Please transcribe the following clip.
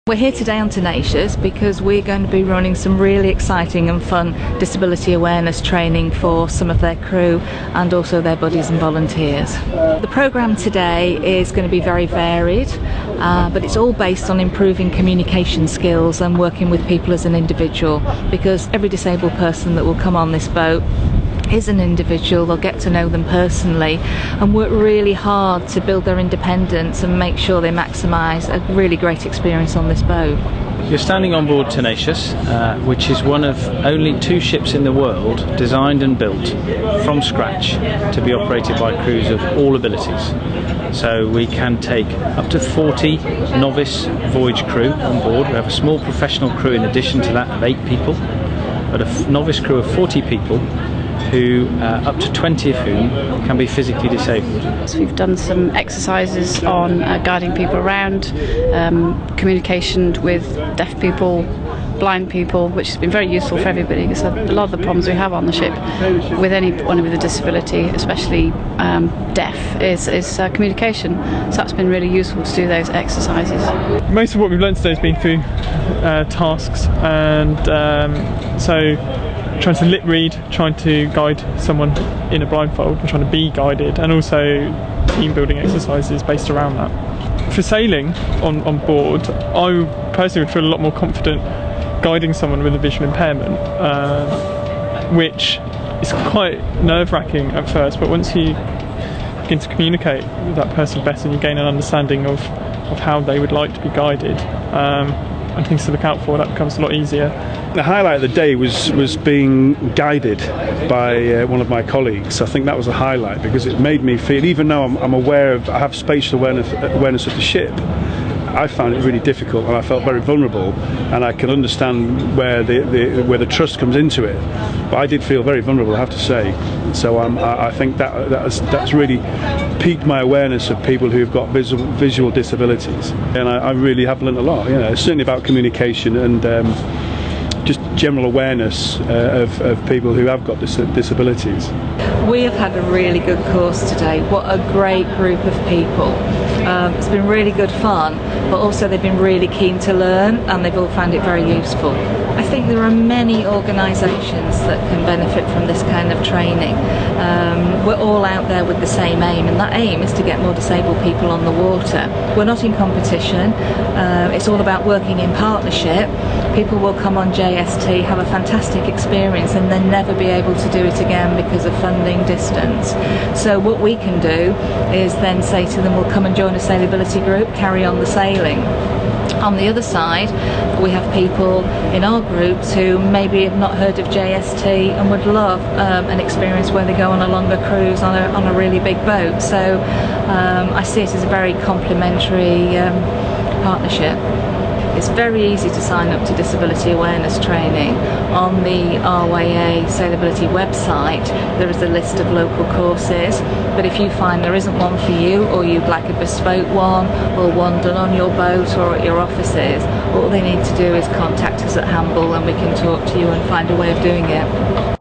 We're here today on Tenacious because we're going to be running some really exciting and fun disability awareness training for some of their crew and also their buddies and volunteers. The programme today is going to be very varied, but it's all based on improving communication skills and working with people as an individual, because every disabled person that will come on this boat is an individual. They'll get to know them personally and work really hard to build their independence and make sure they maximise a really great experience on this boat. You're standing on board Tenacious, which is one of only 2 ships in the world designed and built from scratch to be operated by crews of all abilities. So we can take up to 40 novice voyage crew on board. We have a small professional crew in addition to that of 8 people, but a novice crew of 40 people, who up to 20 of whom can be physically disabled. So we've done some exercises on guiding people around, communication with deaf people, blind people, which has been very useful for everybody, because a lot of the problems we have on the ship with anyone with a disability, especially deaf, is communication. So that's been really useful to do those exercises. Most of what we've learned today has been through tasks, and so trying to lip read, trying to guide someone in a blindfold and trying to be guided, and also team building exercises based around that. For sailing on board, I personally would feel a lot more confident guiding someone with a visual impairment, which is quite nerve-wracking at first, but once you begin to communicate with that person better, you gain an understanding of how they would like to be guided and things to look out for. That becomes a lot easier. The highlight of the day was being guided by one of my colleagues. I think that was a highlight, because it made me feel, even though I'm aware of, I have spatial awareness of the ship, I found it really difficult, and I felt very vulnerable, and I can understand where the trust comes into it. But I did feel very vulnerable, I have to say. So I think that's really piqued my awareness of people who've got visual disabilities, and I really have learned a lot. You know, certainly about communication and just general awareness of people who have got disabilities. We have had a really good course today. What a great group of people. It's been really good fun, but also they've been really keen to learn, and they've all found it very useful. I think there are many organisations that can benefit from this kind of training. We're all out there with the same aim, and that aim is to get more disabled people on the water. We're not in competition. It's all about working in partnership. People will come on JST, have a fantastic experience, and then never be able to do it again because of funding, distance. So what we can do is then say to them, well, come and join a sailability group, carry on the sailing. On the other side, we have people in our groups who maybe have not heard of JST and would love an experience where they go on a longer cruise on a really big boat. So I see it as a very complementary partnership. It's very easy to sign up to disability awareness training. On the RYA Sailability website, there is a list of local courses, but if you find there isn't one for you, or you'd like a bespoke one, or one done on your boat or at your offices, all they need to do is contact us at Hamble, and we can talk to you and find a way of doing it.